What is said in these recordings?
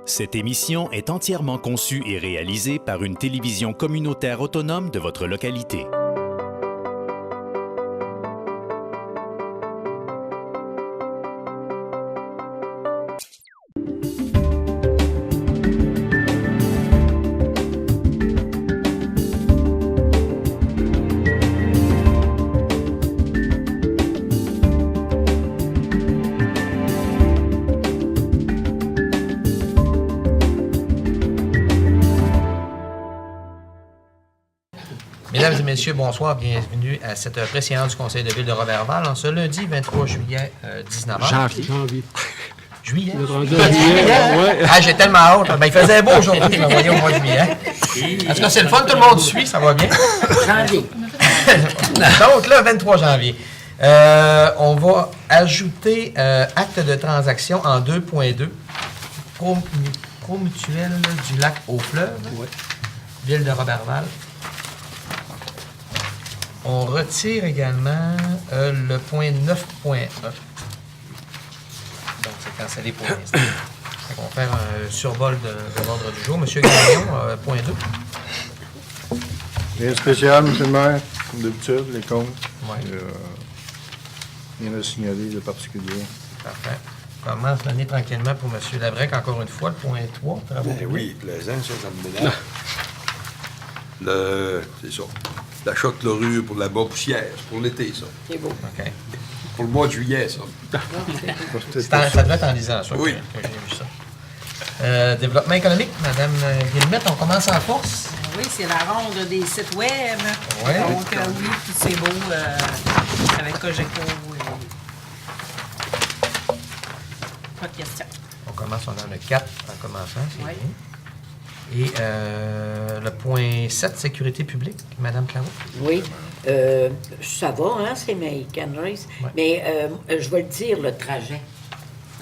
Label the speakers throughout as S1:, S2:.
S1: Cette émission est entièrement conçue et réalisée par une télévision communautaire autonome de votre localité.
S2: Mesdames et messieurs, bonsoir. Bienvenue à cette préséance du Conseil de ville de Roberval en ce lundi 23 juillet 19h.
S3: Janvier.
S2: Juillet?
S3: Ouais.
S2: Ah, j'ai tellement hâte. Ben, il faisait beau aujourd'hui, je me voyais au mois de juillet. En tout cas, c'est le fun, tout le monde suit, ça va bien.
S4: Janvier.
S2: Donc là, 23 janvier. On va ajouter acte de transaction en 2.2. Promutuel du lac au fleuve.
S3: Ouais.
S2: Ville de Roberval. On retire également le point 9.1. Donc, c'est cancellé pour l'instant. On va faire un survol de l'ordre du jour. Monsieur Gagnon, point 2.
S5: Rien de spécial, M. le maire, comme d'habitude, les comptes.
S2: Ouais.
S5: Rien à signaler de particulier.
S2: Parfait. On commence l'année tranquillement pour M. Labrec, encore une fois, le point 3.
S6: Ben oui, plaisant, ça me mélange. C'est ça. L'achat de chlorure pour la poussière, c'est pour l'été, ça.
S4: C'est beau.
S2: OK.
S6: Pour le mois de juillet, ça.
S2: Ça devait être en lisant, ça,
S6: Oui.
S2: que j'ai vu ça. Développement économique, Mme Guillemette, on commence en force.
S4: Oui, c'est la ronde des sites web.
S2: Ouais.
S4: Donc, oui, puis c'est beau avec Cogeco. Pas de questions.
S2: On commence, on en a 4 en commençant, c'est
S4: Oui.
S2: bien. Et le point 7, sécurité publique, Mme Claveau.
S7: Oui, ça va, hein, c'est American Race.
S2: Ouais.
S7: Mais je vais le dire, le trajet.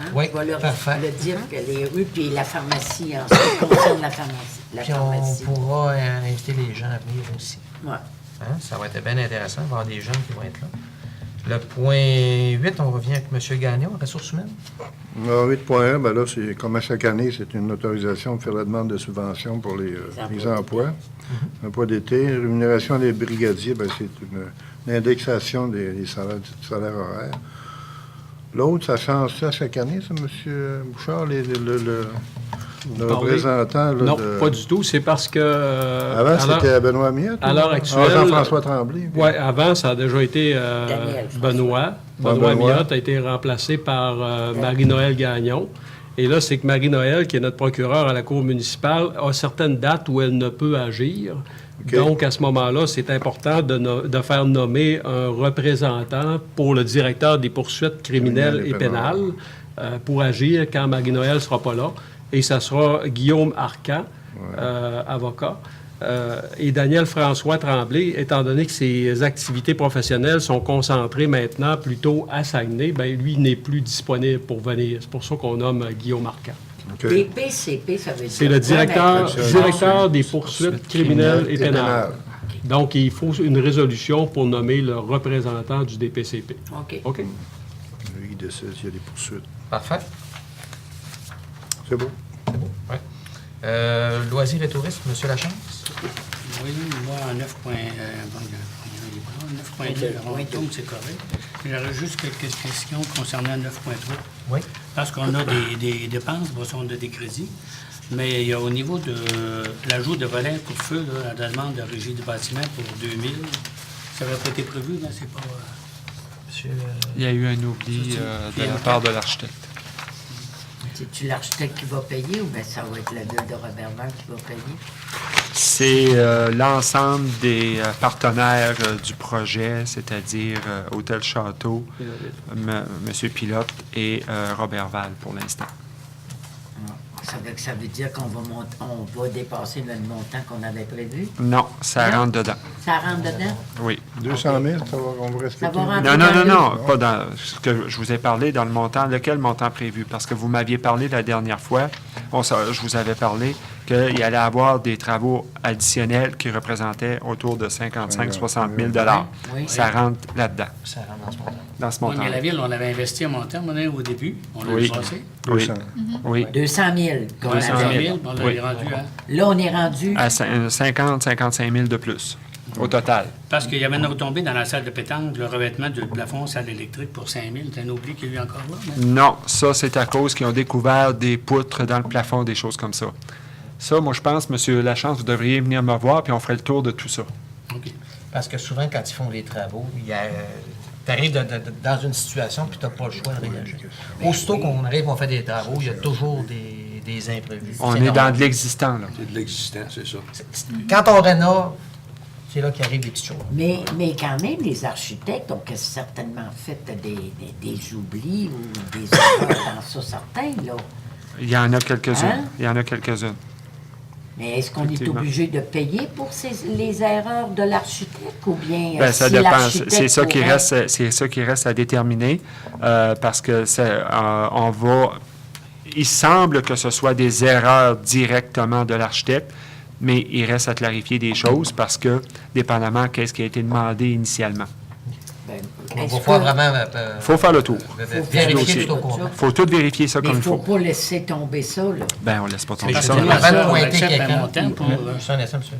S7: Hein?
S2: Oui,
S7: Je vais
S2: parfait.
S7: le dire que les rues, puis la pharmacie, en ce qui concerne la pharmacie.
S2: Puis on pourra inviter les gens à venir aussi.
S7: Ouais.
S2: Hein? Ça va être bien intéressant, il va y avoir des jeunes qui vont être là. Le point 8, on revient avec M. Gagnon, ressources humaines.
S5: 8.1, ben là, c'est comme à chaque année, c'est une autorisation de faire la demande de subvention pour les emplois. Emploi d'été. Rémunération des brigadiers, ben, c'est une indexation des salaires, du salaire horaire. L'autre, ça change ça chaque année, ça, M. Bouchard, le représentant? Là,
S3: Non, pas du tout. C'est parce que...
S5: Avant, c'était Benoît Miette?
S3: À l'heure actuelle...
S5: Jean-François Tremblay.
S3: Oui, avant, ça a déjà été Benoît. Benoît Miotte a été remplacé par Marie-Noël Gagnon. Et là, c'est que Marie-Noël, qui est notre procureure à la Cour municipale, a certaines dates où elle ne peut agir. Okay. Donc, à ce moment-là, c'est important de faire nommer un représentant pour le directeur des poursuites criminelles et pénales pour agir quand Marie-Noël ne sera pas là. Et ça sera Guillaume Arcan, avocat, et Daniel François Tremblay, étant donné que ses activités professionnelles sont concentrées maintenant plutôt à Saguenay, bien, lui n'est plus disponible pour venir. C'est pour ça qu'on nomme Guillaume Arcan.
S7: Okay. PCP, ça veut dire...
S3: C'est le directeur des poursuites criminelles et pénales. Okay. Donc, il faut une résolution pour nommer le représentant du DPCP.
S7: OK.
S3: OK?
S5: Lui, il décide s'il y a des poursuites.
S2: Parfait.
S5: C'est beau.
S2: C'est beau, oui. Loisirs et tourisme, M. Lachance.
S8: Oui, moi, en 9.2, le rond c'est correct. J'aurais juste quelques questions concernant 9.3.
S2: Oui.
S8: Parce qu'on a des dépenses, on a des crédits, mais il y a au niveau de l'ajout de volets pour feu, là, à la demande de régie du bâtiment pour 2000, ça n'avait pas été prévu, mais c'est pas...
S2: Monsieur,
S9: il y a eu un oubli de la part de l'architecte.
S7: C'est-tu l'architecte qui va payer ou bien ça va être la ville de Roberval qui va payer?
S9: C'est l'ensemble des partenaires du projet, c'est-à-dire Hôtel Château, M. Pilote et Roberval pour l'instant.
S7: Ça veut dire qu'on va dépasser le montant qu'on avait prévu?
S9: Non, ça rentre dedans.
S7: Ça rentre dedans?
S9: Oui.
S5: 200 000, on va respecter?
S9: Non, pas dans ce que je vous ai parlé dans le montant. Lequel montant prévu? Parce que vous m'aviez parlé la dernière fois, je vous avais parlé qu'il allait avoir des travaux additionnels qui représentaient autour de 55-60 000
S7: Oui.
S9: Ça rentre là-dedans,
S2: Ça rentre dans ce montant.
S9: dans ce
S8: Oui,
S9: montant.
S8: mais la ville, on avait investi un montant au début. On l'a
S9: Oui.
S8: passé.
S9: Oui,
S5: 200.
S9: oui.
S7: 200 000 qu'on
S8: 200
S7: avait.
S8: 000, on l'avait
S9: Oui.
S8: rendu à...
S7: Là, on est rendu...
S9: À 50-55 000 de plus au total.
S8: Parce qu'il y avait une retombée dans la salle de pétanque, le revêtement du plafond salle électrique pour 5 000. C'est un oubli qu'il y a eu encore là. Mais...
S9: Non, ça, c'est à cause qu'ils ont découvert des poutres dans le plafond, des choses comme ça. Ça, moi, je pense, M. Lachance, vous devriez venir me voir, puis on ferait le tour de tout ça.
S8: OK.
S2: Parce que souvent, quand ils font les travaux, tu arrives dans une situation puis tu n'as pas le choix de réagir. Aussitôt qu'on arrive, on fait des travaux, il y a toujours des imprévus.
S9: On
S2: C'est
S9: est
S2: normal.
S9: dans de l'existant, là.
S6: C'est de l'existant, c'est ça.
S2: Quand on rénove, c'est là qu'il arrive des petites choses.
S7: Mais quand même, les architectes ont certainement fait des oublis ou des erreurs dans ça, certains, là.
S9: Il y en a quelques-unes.
S7: Hein?
S9: Il y en a quelques-unes.
S7: Mais est-ce qu'on est
S9: Effectivement.
S7: obligé de payer pour les erreurs de l'architecte ou bien
S9: Ben, ça
S7: si
S9: dépend.
S7: l'architecte
S9: C'est ça qui
S7: pourrait-
S9: reste à déterminer parce que on va. Il semble que ce soit des erreurs directement de l'architecte, mais il reste à clarifier des choses parce que, dépendamment qu'est-ce qui a été demandé initialement.
S7: Ben,
S2: Il
S7: est-ce
S2: va falloir
S7: que-
S2: vraiment
S9: Il faut faire le tour.
S2: vérifier
S9: dossier.
S2: tout au complet.
S9: Il faut tout vérifier ça
S7: Mais
S9: comme
S7: il
S9: il
S7: ne faut
S9: faut.
S7: pas laisser tomber ça, là.
S9: Ben, on laisse pas tomber
S8: Parce
S9: ça.
S8: que
S2: Avant
S8: ça,
S2: de
S8: on
S2: pointer
S8: accepte un
S2: quelqu'un,
S8: montant pour...
S2: Juste un instant, monsieur.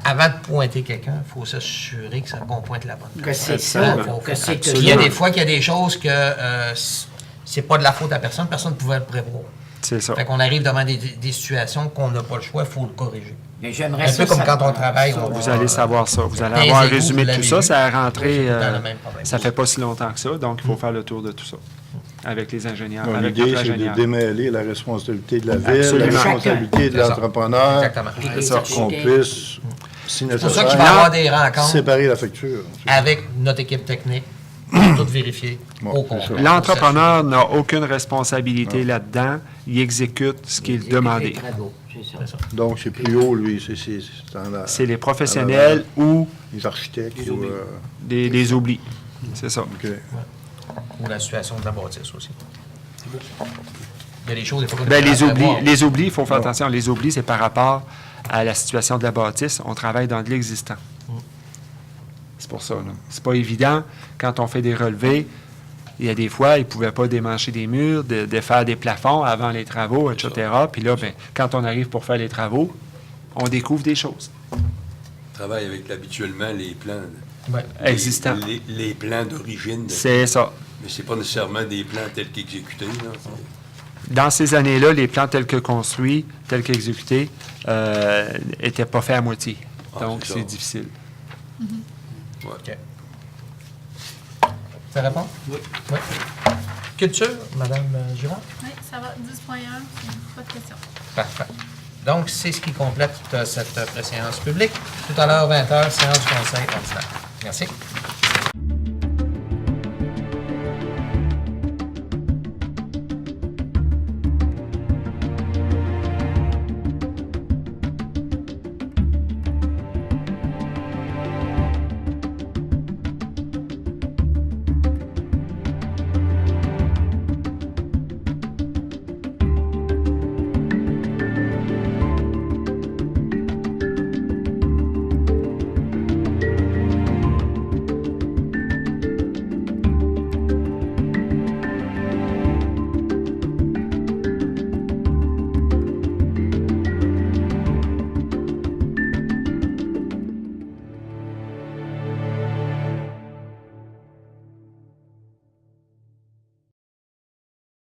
S2: Avant de pointer quelqu'un, il faut s'assurer qu'on pointe la bonne
S7: Que
S2: personne.
S7: c'est ça,
S9: Absolument.
S7: que c'est
S2: Puis il y a
S7: tout.
S2: des fois qu'il y a des choses que c'est pas de la faute à personne ne pouvait le prévoir.
S9: C'est ça.
S2: Fait qu'on arrive devant des situations qu'on n'a pas le choix, il faut le corriger.
S7: Mais j'aimerais
S2: Un peu
S7: ça
S2: comme quand
S7: savoir
S2: on travaille,
S7: ça.
S2: on
S9: Vous allez savoir ça. Vous allez
S2: les
S9: avoir un
S2: égouts,
S9: résumé
S2: vous
S9: de tout
S2: l'avez
S9: ça.
S2: vu.
S9: Ça a rentré.
S2: C'est tout le temps le même problème.
S9: Ça fait pas si longtemps que ça, donc il faut faire le tour de tout ça avec les ingénieurs,
S5: Donc,
S9: avec
S5: l'idée,
S9: notre
S5: c'est de
S9: ingénieur.
S5: démêler la responsabilité de la ville,
S9: Absolument.
S5: la responsabilité de
S2: C'est ça.
S5: l'entrepreneur,
S2: Exactement.
S7: Puis
S9: C'est
S7: les
S9: ça,
S5: qu'on
S7: architectes.
S5: puisse, si
S2: C'est pour ça
S5: nécessaire,
S2: qu'il va y avoir des rencontres
S5: séparer la facture.
S2: avec notre équipe technique pour tout vérifier
S5: Bon,
S2: au
S5: c'est
S2: complet.
S5: ça.
S9: L'entrepreneur n'a aucune responsabilité là-dedans. Il exécute ce qui est
S7: Les
S9: demandé.
S7: travaux, c'est ça.
S5: Donc, c'est plus haut, lui, c'est dans la...
S9: C'est les professionnels ou
S5: Les architectes
S8: Les
S5: ou...
S8: oublis.
S9: les oublis. C'est ça.
S5: OK.
S2: Ou la situation de la bâtisse aussi. Il y a des choses, des fois, qu'on
S9: Ben,
S2: est
S9: les
S2: capable de
S9: oublis,
S2: voir.
S9: les oublis, il faut faire attention. Les oublis, c'est par rapport à la situation de la bâtisse. On travaille dans de l'existant. C'est pour ça. C'est pas évident. Quand on fait des relevés, il y a des fois, ils ne pouvaient pas démancher des murs, défaire des plafonds avant les travaux, etc. Puis là, ben, quand on arrive pour faire les travaux, on découvre des choses
S6: On travaille avec habituellement les plans.
S2: Ouais.
S9: existantes.
S6: Les plans d'origine.
S9: C'est ça.
S6: Mais c'est pas nécessairement des plans tels qu'exécutés. là.
S9: Dans ces années-là, les plans tels que construits, tels qu'exécutés, n'étaient pas faits à moitié.
S6: Ah,
S9: Donc,
S6: c'est
S9: c'est
S6: ça.
S9: difficile.
S2: OK. Ça répond?
S8: Oui.
S2: Oui. Culture, Madame Girard?
S10: Oui, ça va. 10.1, pas de questions.
S2: Parfait. Donc, c'est ce qui complète cette préséance publique. Tout à l'heure, 20h, séance du Conseil ordinaire. Merci.